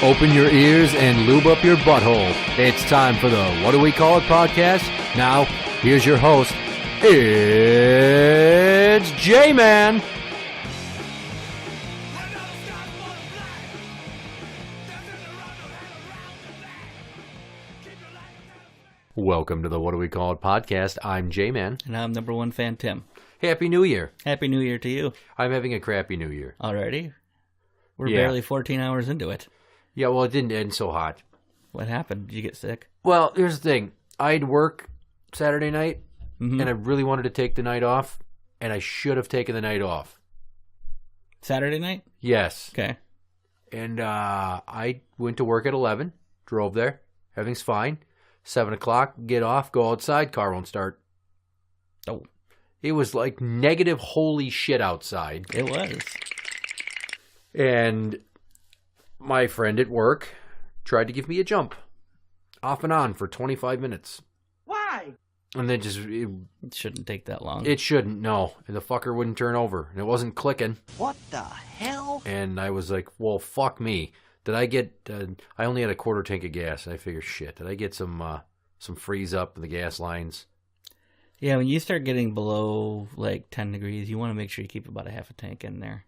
Open your ears and lube up your butthole. It's time for the What Do We Call It podcast. Now, here's your host. It's Jmann. Welcome to the What Do We Call It podcast. I'm Jmann. And I'm number one fan, Tim. Happy New Year. Happy New Year to you. I'm having a crappy New Year. Already? We're barely 14 hours into it. Yeah, well, it didn't end so hot. What happened? Did you get sick? Well, here's the thing. I had work Saturday night, and I really wanted to take the night off, and I should have taken the night off. Saturday night? Yes. Okay. And I went to work at 11, drove there. Everything's fine. 7 o'clock, get off, go outside, car won't start. Oh. It was like negative holy shit outside. It was. And my friend at work tried to give me a jump. Off and on for 25 minutes. Why? And then just... It shouldn't take that long. It shouldn't, no. And the fucker wouldn't turn over. And it wasn't clicking. What the hell? And I was like, well, fuck me. Did I get... I only had a quarter tank of gas. And I figured, shit, did I get some freeze up in the gas lines? Yeah, when you start getting below like 10 degrees, you want to make sure you keep about a half a tank in there.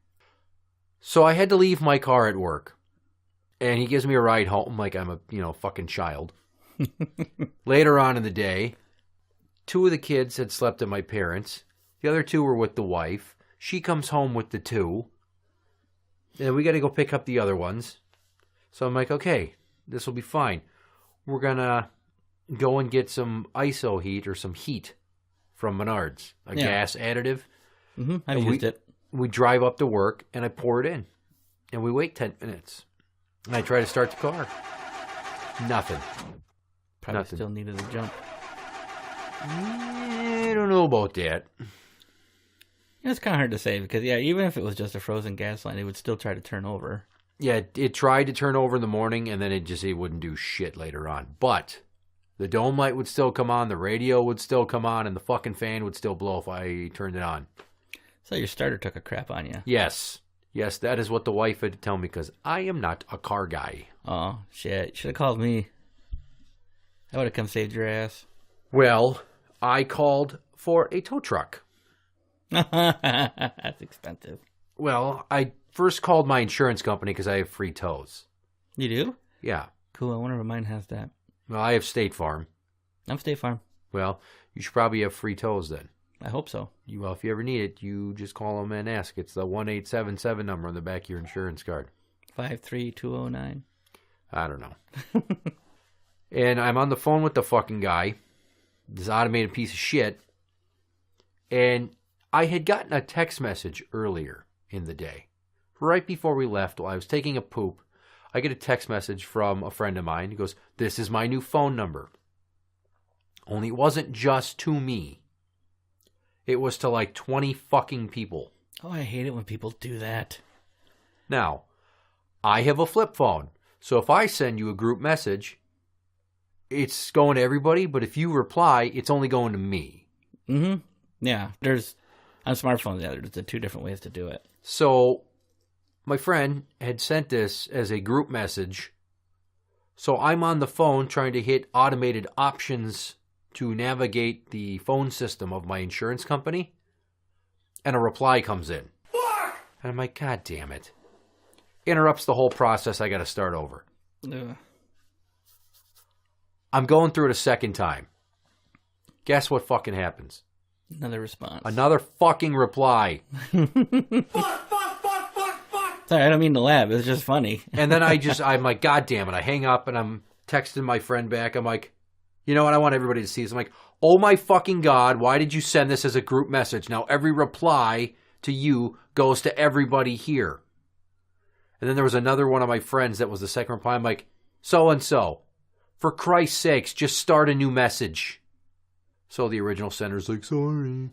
So I had to leave my car at work. And he gives me a ride home like I'm a, fucking child. Later on in the day, 2 of the kids had slept at my parents'. The other 2 were with the wife. She comes home with the 2. And we got to go pick up the other ones. So I'm like, okay, this will be fine. We're going to go and get some ISO heat or some heat from Menards, a gas additive. Mm-hmm. I've used it. We drive up to work, and I pour it in. And we wait 10 minutes. And I try to start the car. Nothing. Probably Nothing. Still needed a jump. I don't know about that. It's kind of hard to say because, even if it was just a frozen gas line, it would still try to turn over. Yeah, it tried to turn over in the morning, and then it wouldn't do shit later on. But the dome light would still come on, the radio would still come on, and the fucking fan would still blow if I turned it on. So your starter took a crap on you. Yes. Yes, that is what the wife had to tell me because I am not a car guy. Oh, shit. You should have called me. I would have come saved your ass. Well, I called for a tow truck. That's expensive. Well, I first called my insurance company because I have free tows. You do? Yeah. Cool. I wonder if mine has that. Well, I have State Farm. I'm State Farm. Well, you should probably have free tows then. I hope so. Well, if you ever need it, you just call them and ask. It's the 1877 number on the back of your insurance card. 53209. I don't know. And I'm on the phone with the fucking guy, this automated piece of shit, and I had gotten a text message earlier in the day. Right before we left, while I was taking a poop, I get a text message from a friend of mine. He goes, "This is my new phone number." Only it wasn't just to me. It was to like 20 fucking people. Oh, I hate it when people do that. Now, I have a flip phone. So if I send you a group message, it's going to everybody. But if you reply, it's only going to me. Mm-hmm. Yeah. On smartphones, there's the 2 different ways to do it. So my friend had sent this as a group message. So I'm on the phone trying to hit automated options to navigate the phone system of my insurance company, and a reply comes in. Fuck! And I'm like, God damn it. Interrupts the whole process. I got to start over. Ugh. I'm going through it a second time. Guess what fucking happens? Another response. Another fucking reply. Fuck! Sorry, I don't mean to laugh. It's just funny. And then I'm like, God damn it. I hang up and I'm texting my friend back. I'm like, you know what? I want everybody to see this. I'm like, oh my fucking God, why did you send this as a group message? Now every reply to you goes to everybody here. And then there was another one of my friends that was the second reply. I'm like, so-and-so, for Christ's sakes, just start a new message. So the original sender's like, sorry.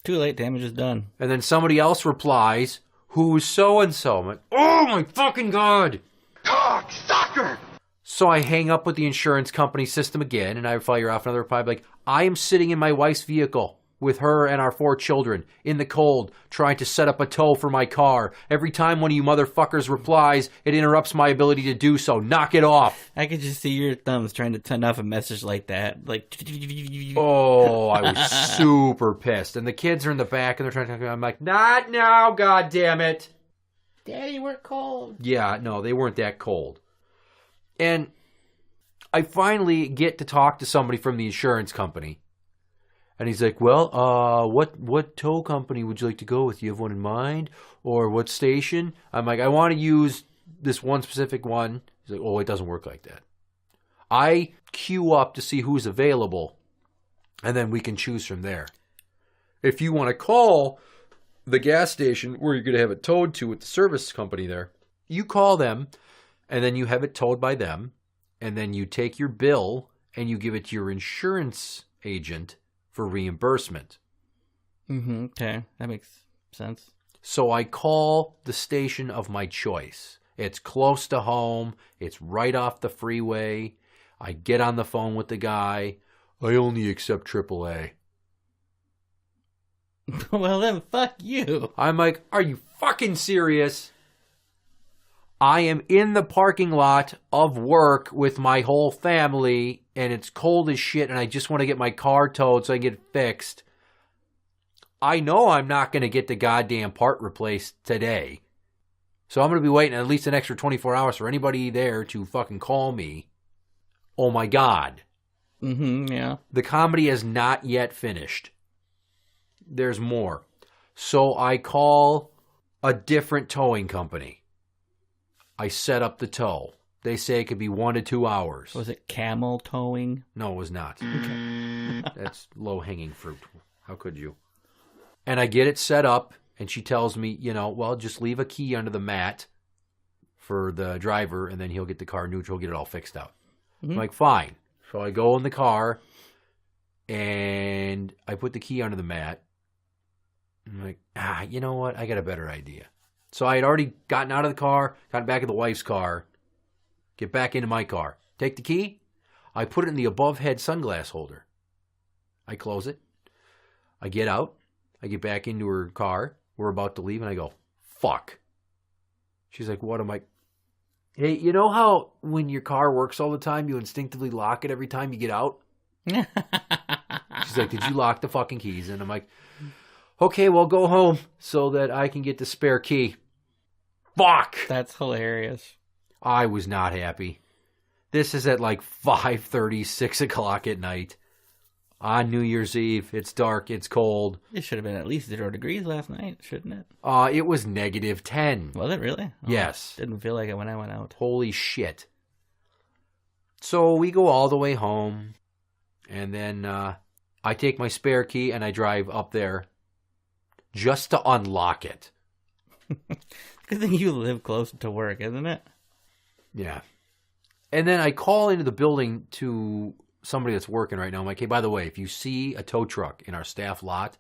Too late, damage is done. And then somebody else replies, who's so-and-so? I'm like, oh my fucking God. Cocksucker! So I hang up with the insurance company system again, and I fire off another reply like, I am sitting in my wife's vehicle with her and our 4 children in the cold trying to set up a tow for my car. Every time one of you motherfuckers replies, it interrupts my ability to do so. Knock it off. I could just see your thumbs trying to turn off a message like that. Like, Oh, I was super pissed. And the kids are in the back and they're trying to... I'm like, not now, goddammit. Daddy, we're cold. Yeah, no, they weren't that cold. And I finally get to talk to somebody from the insurance company. And he's like, well, what tow company would you like to go with? You have one in mind? Or what station? I'm like, I want to use this one specific one. He's like, oh, it doesn't work like that. I queue up to see who's available, and then we can choose from there. If you want to call the gas station where you're going to have it towed to with the service company there, you call them, and then you have it towed by them, and then you take your bill and you give it to your insurance agent for reimbursement. Okay, that makes sense. So I call the station of my choice. It's close to home. It's right off the freeway. I get on the phone with the guy. I only accept AAA. Well, then fuck you. I'm like, are you fucking serious? I am in the parking lot of work with my whole family, and it's cold as shit, and I just want to get my car towed so I get it fixed. I know I'm not going to get the goddamn part replaced today. So I'm going to be waiting at least an extra 24 hours for anybody there to fucking call me. Oh my God. Yeah. The comedy is not yet finished. There's more. So I call a different towing company. I set up the tow. They say it could be 1 to 2 hours. Was it camel towing? No, it was not. Okay. That's low-hanging fruit. How could you? And I get it set up, and she tells me, well, just leave a key under the mat for the driver, and then he'll get the car neutral, get it all fixed out. I'm like, fine. So I go in the car, and I put the key under the mat. I'm like, you know what? I got a better idea. So I had already gotten out of the car, gotten back in the wife's car, get back into my car. Take the key. I put it in the above-head sunglass holder. I close it. I get out. I get back into her car. We're about to leave, and I go, fuck. She's like, what? I'm like, hey, you know how when your car works all the time, you instinctively lock it every time you get out? She's like, did you lock the fucking keys? And I'm like, okay, well, go home so that I can get the spare key. Fuck! That's hilarious. I was not happy. This is at like 5:30, 6 o'clock at night on New Year's Eve. It's dark. It's cold. It should have been at least 0 degrees last night, shouldn't it? It was -10. Was it really? Oh, Yes. Didn't feel like it when I went out. Holy shit. So we go all the way home, and then I take my spare key and I drive up there just to unlock it. Good thing you live close to work, isn't it? Yeah. And then I call into the building to somebody that's working right now. I'm like, hey, by the way, if you see a tow truck in our staff lot,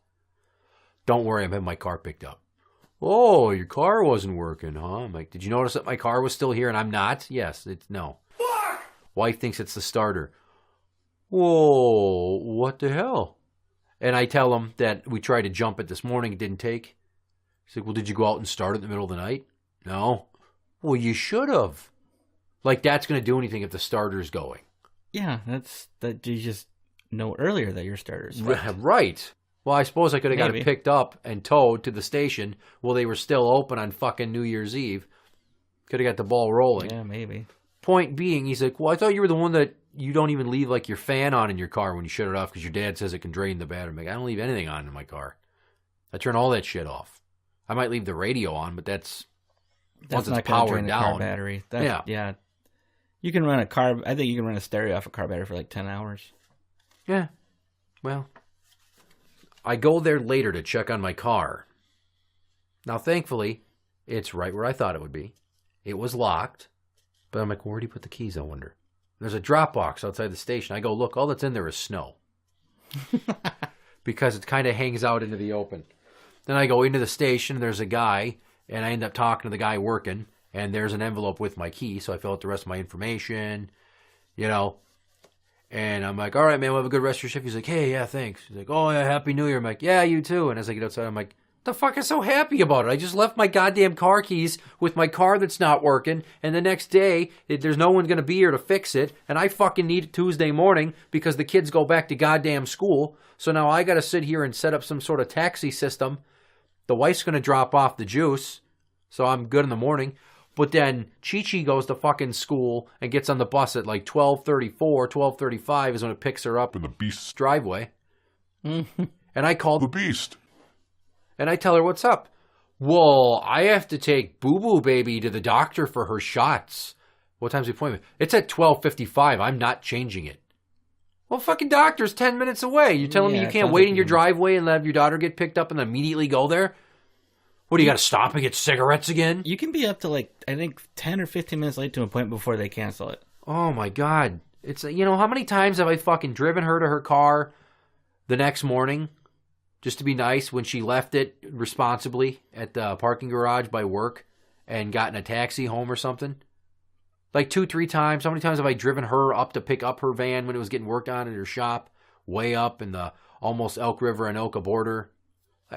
don't worry, I'm having my car picked up. Oh, your car wasn't working, huh? I'm like, did you notice that my car was still here and I'm not? Yes, no. Fuck! Wife thinks it's the starter. Whoa, what the hell? And I tell him that we tried to jump it this morning. It didn't take. He's like, well, did you go out and start it in the middle of the night? No. Well, you should have. Like, that's going to do anything if the starter's going. Yeah, that you just know earlier that your starter's fucked. Right. Well, I suppose I could have got Maybe. it picked up and towed to the station while they were still open on fucking New Year's Eve. Could have got the ball rolling. Yeah, maybe. Point being, he's like, well, I thought you were the one that you don't even leave, like, your fan on in your car when you shut it off because your dad says it can drain the battery. I'm like, I don't leave anything on in my car. I turn all that shit off. I might leave the radio on, but that's once not it's gonna powered drain the down. car battery. Yeah. You can run I think you can run a stereo off a car battery for like 10 hours. Yeah. Well, I go there later to check on my car. Now, thankfully, it's right where I thought it would be. It was locked. But I'm like, where do you put the keys, I wonder? There's a drop box outside the station. I go, look, all that's in there is snow. Because it kind of hangs out into the open. Then I go into the station, there's a guy, and I end up talking to the guy working, and there's an envelope with my key, so I fill out the rest of my information, And I'm like, all right, man, we'll have a good rest of your shift. He's like, hey, yeah, thanks. He's like, oh, yeah, Happy New Year. I'm like, yeah, you too. And as I get outside, I'm like, the fuck is so happy about it? I just left my goddamn car keys with my car that's not working, and the next day, there's no one going to be here to fix it, and I fucking need it Tuesday morning because the kids go back to goddamn school. So now I got to sit here and set up some sort of taxi system. The wife's going to drop off the juice, so I'm good in the morning. But then Chi-Chi goes to fucking school and gets on the bus at like 12:34, 12:35 is when it picks her up In the beast's driveway. And I called the beast. and I tell her, what's up? Well, I have to take Boo-Boo Baby to the doctor for her shots. What time's the appointment? It's at 12:55. I'm not changing it. Well, fucking doctor's 10 minutes away. You're telling me you it can't sounds wait like in your you- driveway and have your daughter get picked up and then immediately go there? What, do you got to stop and get cigarettes again? You can be up to like, I think 10 or 15 minutes late to an appointment before they cancel it. Oh, my God. It's, you know, how many times have I fucking driven her to her car the next morning just to be nice when she left it responsibly at the parking garage by work and gotten a taxi home or something? Like 2-3 times. How many times have I driven her up to pick up her van when it was getting worked on at her shop way up in the almost Elk River and Oka border?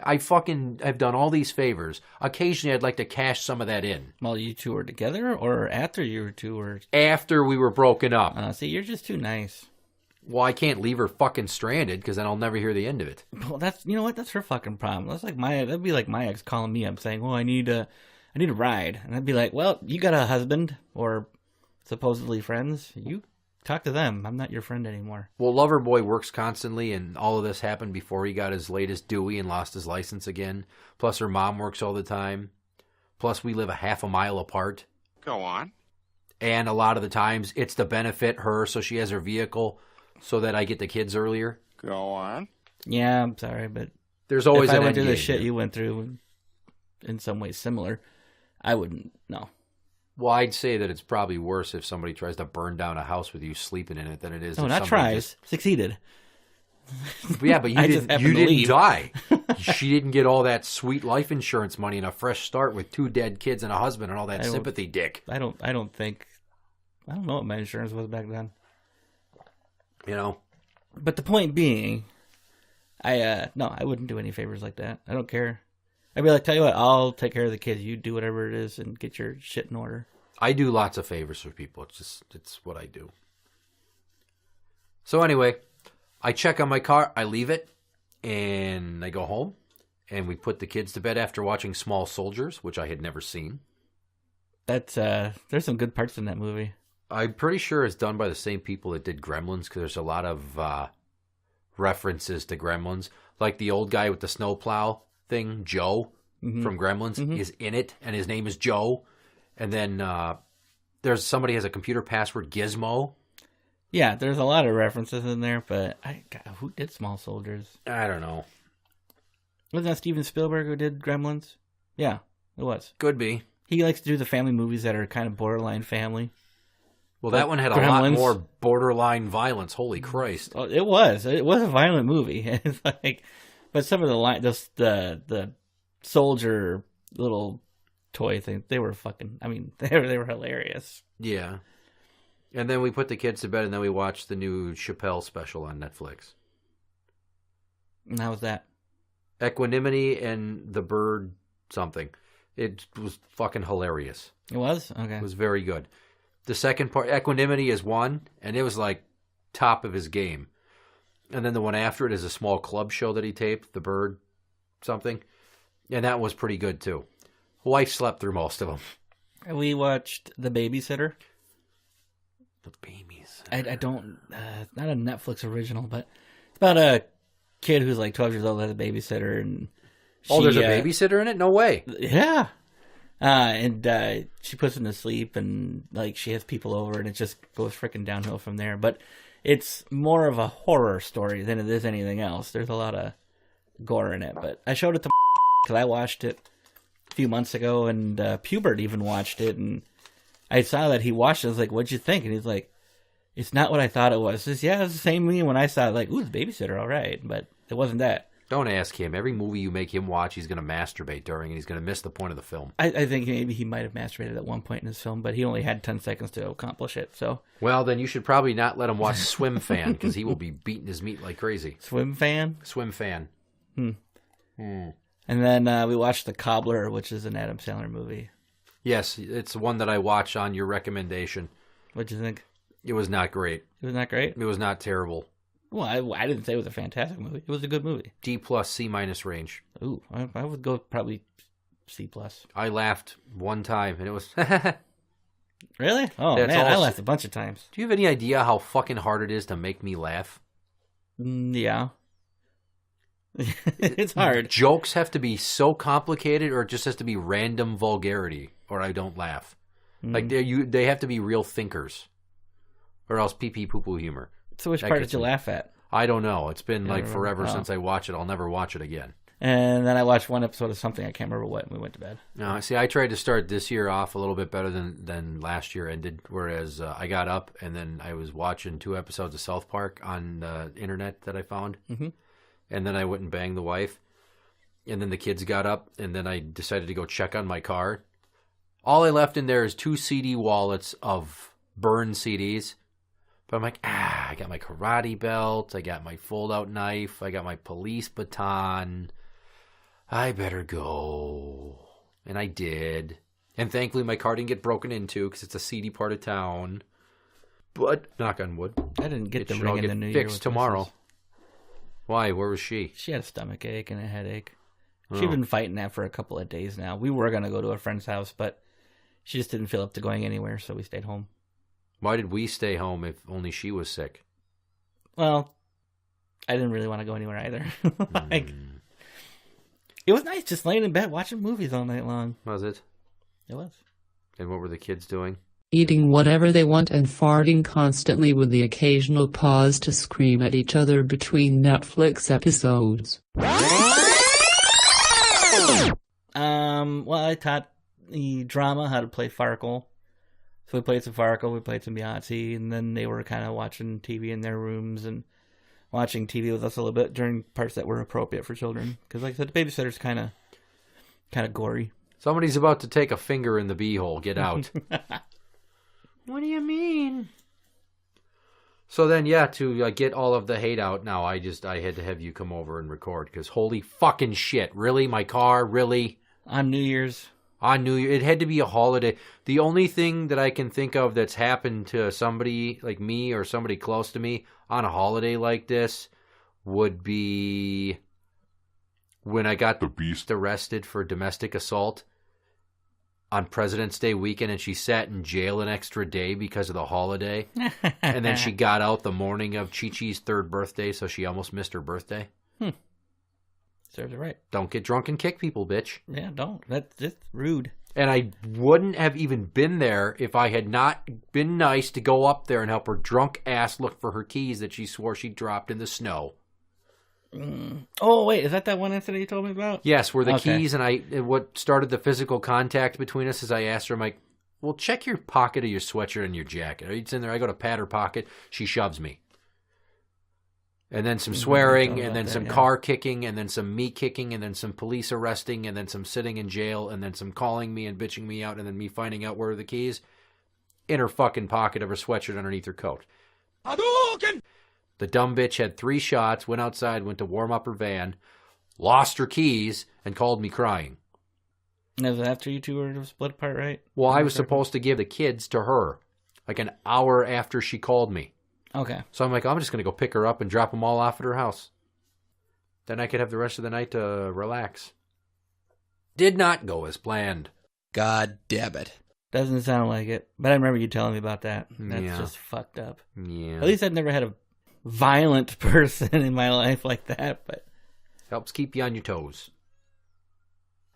I fucking have done all these favors. Occasionally I'd like to cash some of that in. While you two were together or after you two were... After we were broken up. See, you're just too nice. Well, I can't leave her fucking stranded because then I'll never hear the end of it. Well, that's, you know what? That's her fucking problem. That'd be like my ex calling me up saying, well, I need a ride. And I'd be like, well, you got a husband or supposedly friends. You talk to them. I'm not your friend anymore. Well, Loverboy works constantly, and all of this happened before he got his latest Dewey and lost his license again. Plus, her mom works all the time. Plus, we live a half a mile apart. Go on. And a lot of the times, it's to benefit her, so she has her vehicle, so that I get the kids earlier. Go on. Yeah, I'm sorry, but There's always if I an went through end the game shit here. you went through in some ways similar, I wouldn't. No. Well, I'd say that it's probably worse if somebody tries to burn down a house with you sleeping in it than it is. No, if not somebody tries. Succeeded. Yeah, but you I just didn't. happened You to didn't leave. die. She didn't get all that sweet life insurance money and a fresh start with 2 dead kids and a husband and all that I don't- sympathy dick. I don't know what my insurance was back then. You know. But the point being, I wouldn't do any favors like that. I don't care. I'd be like, tell you what, I'll take care of the kids. You do whatever it is and get your shit in order. I do lots of favors for people. It's what I do. So anyway, I check on my car, I leave it, and I go home, and we put the kids to bed after watching Small Soldiers, which I had never seen. That's there's some good parts in that movie. I'm pretty sure it's done by the same people that did Gremlins, because there's a lot of references to Gremlins. Like the old guy with the snowplow thing, Joe, from Gremlins, is in it, and his name is Joe. And then there's somebody has a computer password, Gizmo. Yeah, there's a lot of references in there, but God, who did Small Soldiers? I don't know. Wasn't that Steven Spielberg who did Gremlins? Yeah, it was. Could be. He likes to do the family movies that are kind of borderline family. Well, Like that one had a lot Gremlins. more borderline violence. Holy Christ. Oh, it was a violent movie. It's like, but some of the soldier little toy things, they were fucking. I mean, they were hilarious. Yeah. And then we put the kids to bed, and then we watched the new Chappelle special on Netflix. And how was that? Equanimity and the Bird something. It was fucking hilarious. It was okay. It was very good. The second part, Equanimity, is one, and it was like top of his game. And then the one after it is a small club show that he taped, The Bird something. And that was pretty good, too. Wife slept through most of them. We watched The Babysitter. The babies. I don't. It's not a Netflix original, but it's about a kid who's like 12 years old, has a babysitter, and There's a babysitter in it? No way. Yeah. And she puts him to sleep, and like she has people over, and it just goes freaking downhill from there. But it's more of a horror story than it is anything else. There's a lot of gore in it. But I showed it to because I watched it a few months ago, and Pubert even watched it, and I saw that he watched it. I was like, "What'd you think?" And he's like, "It's not what I thought it was." He says, "Yeah, it's the same me when I saw it. Like, ooh, the babysitter, all right," but it wasn't that. Don't ask him. Every movie you make him watch, he's going to masturbate during, and he's going to miss the point of the film. I think maybe he might have masturbated at one point in his film, but he only had 10 seconds to accomplish it. So, Well, then you should probably not let him watch Swim Fan, because he will be beating his meat like crazy. Swim Fan? Swim Fan. And then we watched The Cobbler, which is an Adam Sandler movie. Yes, it's one that I watched on your recommendation. What'd you think? It was not great. It was not great? It was not terrible. Well, I didn't say it was a fantastic movie. It was a good movie. D+, C- range. Ooh, I would go probably C+. I laughed one time, and it was... Really? Oh, That's man, I all- laughed a bunch of times. Do you have any idea how fucking hard it is to make me laugh? Yeah. It's hard. Jokes have to be so complicated, or it just has to be random vulgarity, or I don't laugh. Like, they have to be real thinkers, or else pee-pee poo-poo humor. So which That part gets did you me. laugh at? I don't know. It's been like remember. forever Oh. since I watched it. I'll never watch it again. And then I watched one episode of something, I can't remember what, and we went to bed. No, see, I tried to start this year off a little bit better than last year ended, whereas I got up and then I was watching 2 episodes of South Park on the internet that I found. Mhm. And then I went and banged the wife. And then the kids got up, and then I decided to go check on my car. All I left in there is 2 CD wallets of burned CDs. But I'm like, I got my karate belt, I got my fold-out knife, I got my police baton. I better go. And I did. And thankfully my car didn't get broken into because it's a seedy part of town. But, knock on wood, I didn't get it the should all ring in get the New Year fixed with tomorrow. Mrs. Why? Where was she? She had a stomach ache and a headache. Oh. She'd been fighting that for a couple of days now. We were going to go to a friend's house, but she just didn't feel up to going anywhere, so we stayed home. Why did we stay home if only she was sick? Well, I didn't really want to go anywhere either. Like, Hmm. it was nice just laying in bed watching movies all night long. Was it? It was. And what were the kids doing? Eating whatever they want and farting constantly with the occasional pause to scream at each other between Netflix episodes. Well, I taught the drama how to play Farkle. So we played some Farkle, we played some Yahtzee, and then they were kind of watching TV in their rooms and watching TV with us a little bit during parts that were appropriate for children. Because, like I said, the babysitter's kind of gory. Somebody's about to take a finger in the beehole. Get out. What do you mean? So then, yeah, to get all of the hate out now, I had to have you come over and record because holy fucking shit. Really? My car? Really? On New Year's. On New Year, it had to be a holiday. The only thing that I can think of that's happened to somebody like me or somebody close to me on a holiday like this would be when I got the beast arrested for domestic assault on President's Day weekend, and she sat in jail an extra day because of the holiday. And then she got out the morning of Chi-Chi's 3rd birthday, so she almost missed her birthday. Serves it right. Don't get drunk and kick people, bitch. Yeah, don't. That's just rude. And I wouldn't have even been there if I had not been nice to go up there and help her drunk ass look for her keys that she swore she dropped in the snow. Oh, wait, is that one incident you told me about? Yes, where the Okay. keys and what started the physical contact between us is I asked her, I'm like, well, check your pocket of your sweatshirt and your jacket. It's in there. I go to pat her pocket. She shoves me. And then some swearing, and then some car kicking, and then some me kicking, and then some police arresting, and then some sitting in jail, and then some calling me and bitching me out, and then me finding out where are the keys in her fucking pocket of her sweatshirt underneath her coat. Hadouken! The dumb bitch had 3 shots, went outside, went to warm up her van, lost her keys, and called me crying. And that was after you two were split apart, right? Well, I was supposed to give the kids to her like an hour after she called me. Okay. So I'm like, I'm just going to go pick her up and drop them all off at her house. Then I could have the rest of the night to relax. Did not go as planned. God damn it. Doesn't sound like it. But I remember you telling me about that. That's Yeah. just fucked up. Yeah. At least I've never had a violent person in my life like that, but Helps keep you on your toes.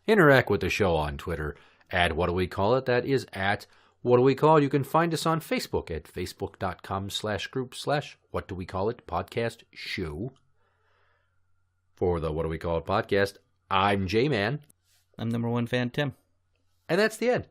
Interact with the show on Twitter at What Do We Call It? That is at What Do We Call It? You can find us on Facebook at facebook.com/group/What Do We Call It podcast show. For the What Do We Call It podcast, I'm Jman. I'm #1 fan Tim. And that's the end.